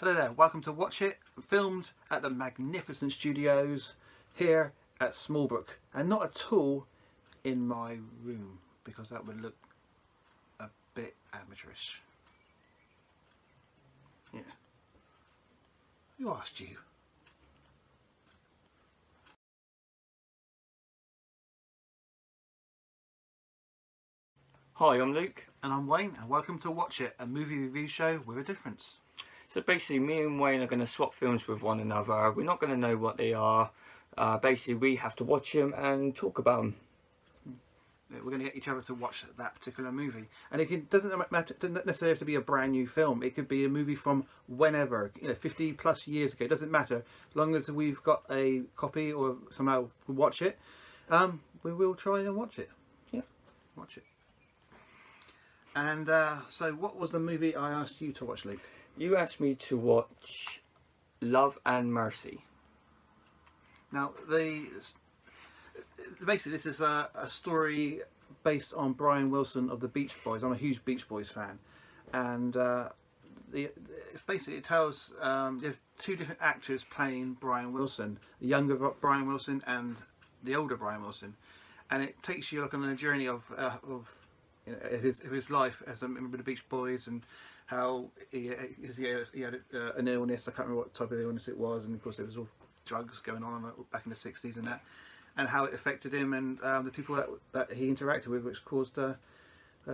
Hello there, welcome to Watch It, filmed at the magnificent studios here at Smallbrook, and not at all in my room, because that would look a bit amateurish. Yeah. Who asked you? Hi, I'm Luke. And I'm Wayne, and welcome to Watch It, a movie review show with a difference. So basically, me and Wayne are going to swap films with one another. We're not going to know what they are. Basically, we have to watch them and talk about them. We're going to get each other to watch that particular movie, and it doesn't necessarily have to be a brand new film. It could be a movie from whenever, 50 plus years ago. It doesn't matter, as long as we've got a copy or somehow watch it. We will try and watch it. Yeah, watch it. And so, what was the movie I asked you to watch, Luke? You asked me to watch Love and Mercy. Now, basically, this is a story based on Brian Wilson of the Beach Boys. I'm a huge Beach Boys fan, and it tells there's two different actors playing Brian Wilson, the younger Brian Wilson and the older Brian Wilson, and it takes you on a journey of his life as a member of the Beach Boys, and how he had an illness. I can't remember what type of illness it was, and of course there was all drugs going on back in the 60s and that, and how it affected him and the people that he interacted with, which caused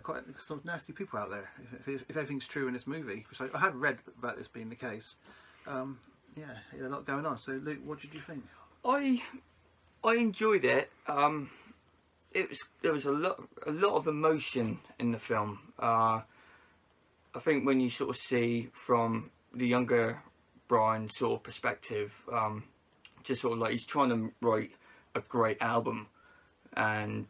quite some nasty people out there. If everything's true in this movie, which I have read about this being the case, yeah, a lot going on. So Luke, what did you think? I enjoyed it. There was a lot of emotion in the film. I think when you sort of see from the younger Brian sort of perspective, just sort of like he's trying to write a great album, and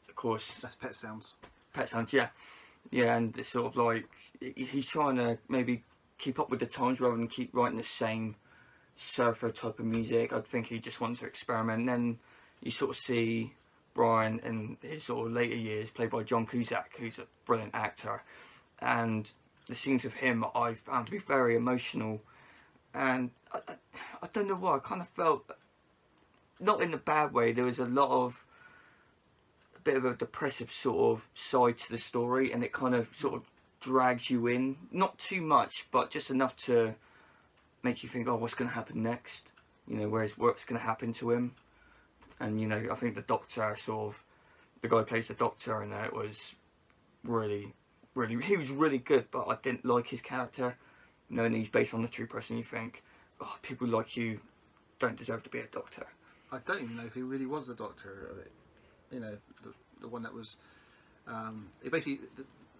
of course that's Pet Sounds. Pet Sounds, yeah, and it's sort of like he's trying to maybe keep up with the times rather than keep writing the same surfer type of music. I think he just wants to experiment. And then you sort of see Brian in his sort of later years, played by Cusack, who's a brilliant actor, and the scenes with him I found to be very emotional, and I don't know why, I kind of felt, not in a bad way, there was a bit of a depressive sort of side to the story, and it kind of sort of drags you in, not too much, but just enough to make you think, oh, what's going to happen next, where's what's going to happen to him. And I think the doctor, the guy who plays the doctor in it, was really, he was really good, but I didn't like his character. And he's based on the true person. You think, oh, people like you don't deserve to be a doctor. I don't even know if he really was the doctor of it. The one that was. It basically,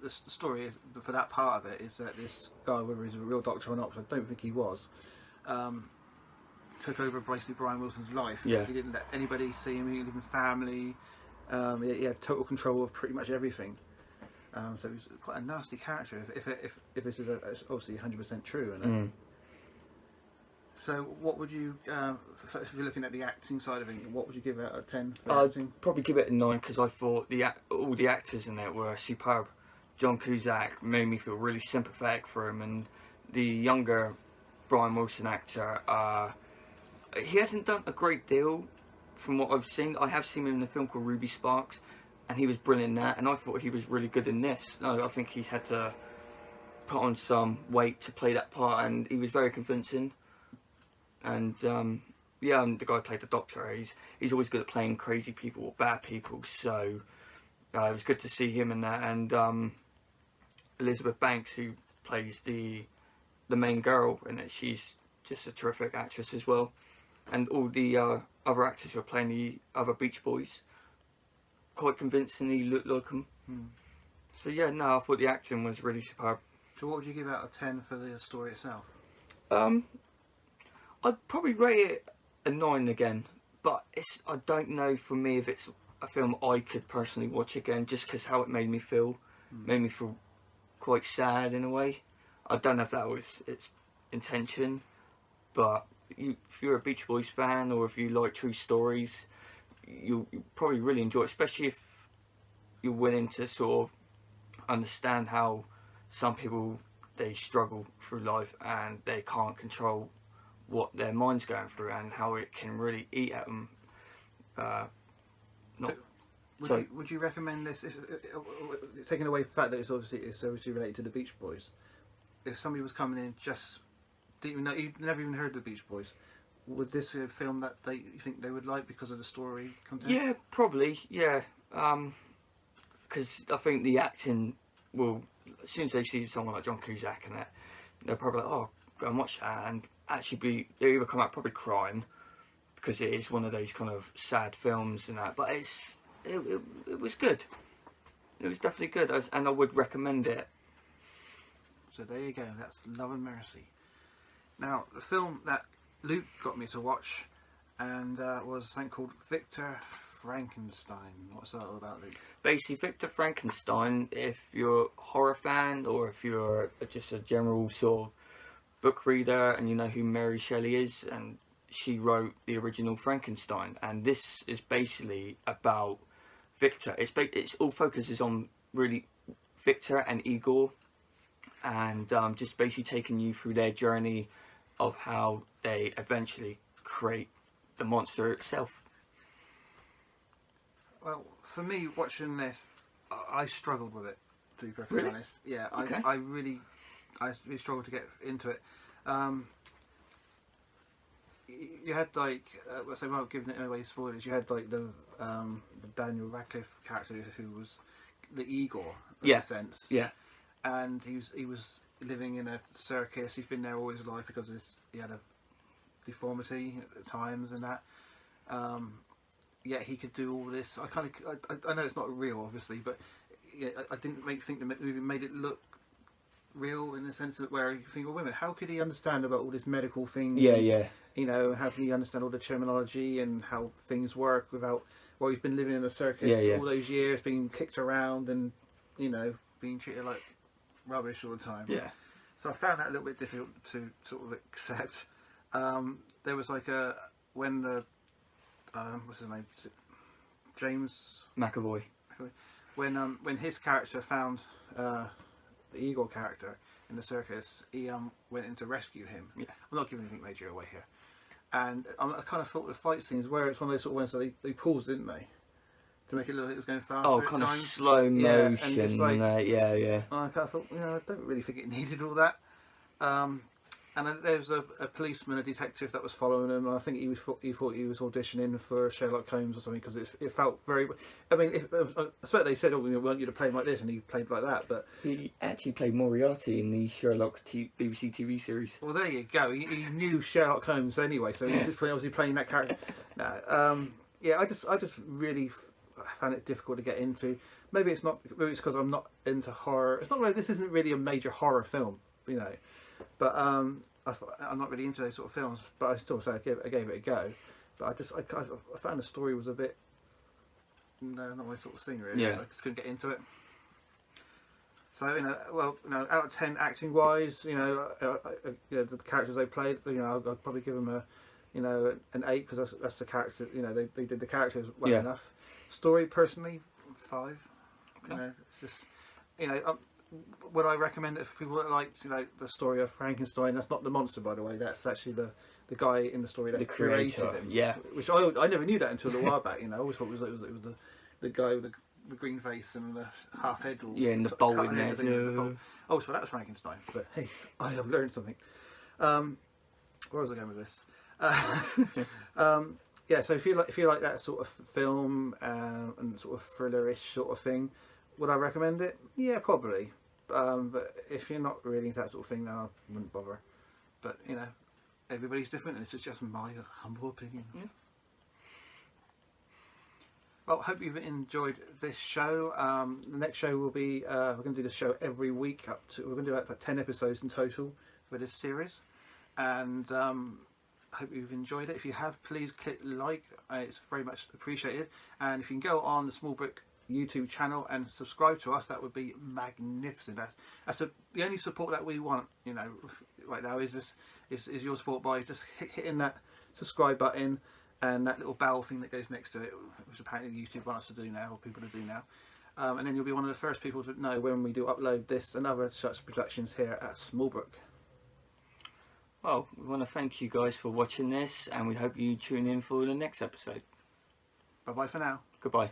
the story for that part of it is that this guy, whether he's a real doctor or not, I don't think he was, took over basically Brian Wilson's life. Yeah. He didn't let anybody see him. He lived in family. He had total control of pretty much everything. So he's quite a nasty character. If this is obviously 100% true. So what would you, if you're looking at the acting side of it, what would you give it out of 10 for acting? I'd probably give it a 9, because I thought all the actors in it were superb. Cusack made me feel really sympathetic for him, and the younger Brian Wilson actor, he hasn't done a great deal from what I've seen. I have seen him in a film called Ruby Sparks, and he was brilliant in that, and I thought he was really good in this. I think he's had to put on some weight to play that part, and he was very convincing. And yeah, and the guy who played the doctor, he's always good at playing crazy people or bad people, so it was good to see him in that. And Elizabeth Banks, who plays the main girl in it, she's just a terrific actress as well. And all the other actors who are playing the other Beach Boys, quite convincingly looked like them. So yeah, no, I thought the acting was really superb. So what would you give out of 10 for the story itself? I'd probably rate it a 9 again, but I don't know for me if it's a film I could personally watch again, just because how it made me feel. Made me feel quite sad in a way. I don't know if that was its intention, but if you're a Beach Boys fan, or if you like true stories, you'll probably really enjoy it, especially if you're willing to sort of understand how some people they struggle through life and they can't control what their mind's going through and how it can really eat at them. Would you recommend this, taking away the fact that it's obviously related to the Beach Boys? If somebody was coming in just didn't even know, you'd never even heard of the Beach Boys, would this be a film that you think they would like because of the story content? Yeah, probably. Yeah, because I think the acting will, as soon as they see someone like John Cusack in it, they'll probably like, oh, go and watch that, and actually they'll either come out probably crying because it is one of those kind of sad films and that, but it was good. It was definitely good, and I would recommend it. So there you go, that's Love and Mercy. Now, the film that Luke got me to watch and was something called Victor Frankenstein. What's that all about, Luke? Basically, Victor Frankenstein, if you're a horror fan or if you're just a general sort of book reader and you know who Mary Shelley is, and she wrote the original Frankenstein, and this is basically about Victor. It's all focuses on really Victor and Igor, and just basically taking you through their journey of how they eventually create the monster itself. Well, for me, watching this, I struggled with it, to be perfectly honest. Yeah, Okay. I really struggled to get into it. You had like, let's say, without giving it away spoilers, you had like the Daniel Radcliffe character who was the Igor, in a sense. Yeah. And he was living in a circus. He's been there all his life because he had a deformity at times and that. Yet he could do all this. I know it's not real, obviously, but I didn't think the movie made it look real in the sense that where you think, well, wait a minute, how could he understand about all this medical thing? Yeah. You know, how can he understand all the terminology and how things work without? Well, he's been living in a circus all those years, being kicked around and being treated like rubbish all the time. Yeah. So I found that a little bit difficult to sort of accept. There was like when the what's his name? James McAvoy. When his character found the Igor character in the circus, he went in to rescue him. Yeah. I'm not giving anything major away here. And I kind of thought the fight scenes where it's one of those sort of ones that they paused, didn't they? To make it look like it was going faster. Oh, kind of slow motion. Yeah, and it's like, yeah. I kind of thought, I don't really think it needed all that. And then there was a policeman, a detective that was following him. And I think he thought he was auditioning for Sherlock Holmes or something because it felt very. I mean, I expect they said, "Oh, we want you to play him like this," and he played like that. But he actually played Moriarty in the Sherlock BBC TV series. Well, there you go. He knew Sherlock Holmes anyway, so he was just obviously playing that character. No, yeah, I just really found it difficult to get into. Maybe it's not. Maybe it's because I'm not into horror. It's not. This isn't really a major horror film, But I'm not really into those sort of films. But I still say I gave it a go. But I found the story was a bit. No, not my sort of thing really. Yeah. I just couldn't get into it. So out of 10 acting wise, the characters they played, I'd probably give them an 8 because that's the character. They did the characters well enough. Story personally, 5. Okay. It's just would I recommend it for people that liked the story of Frankenstein? That's not the monster, by the way. That's actually the guy in the story that created him. Yeah. Which I never knew that until a while back. I always thought it was the guy with the green face and the half head. And the bowl in there. Yeah. Oh, so that was Frankenstein. But hey, I have learned something. Where was I going with this? Yeah. So if you like that sort of film and sort of thrillerish sort of thing, would I recommend it? Yeah, probably. But if you're not really into that sort of thing, then I wouldn't bother. But everybody's different, and this is just my humble opinion. Yeah. Well, hope you've enjoyed this show. The next show will be we're going to do the show every week. We're going to do about 10 episodes in total for this series, and I hope you've enjoyed it. If you have, please click like. It's very much appreciated. And if you can go on the Small Brick YouTube channel and subscribe to us, that would be magnificent. That's the only support that we want right now is your support by just hitting that subscribe button and that little bell thing that goes next to it, which apparently YouTube want us to do now, or people to do now. and then you'll be one of the first people to know when we do upload this and other such productions here at Smallbrook. Well, we want to thank you guys for watching this, and we hope you tune in for the next episode. Bye bye for now. Goodbye.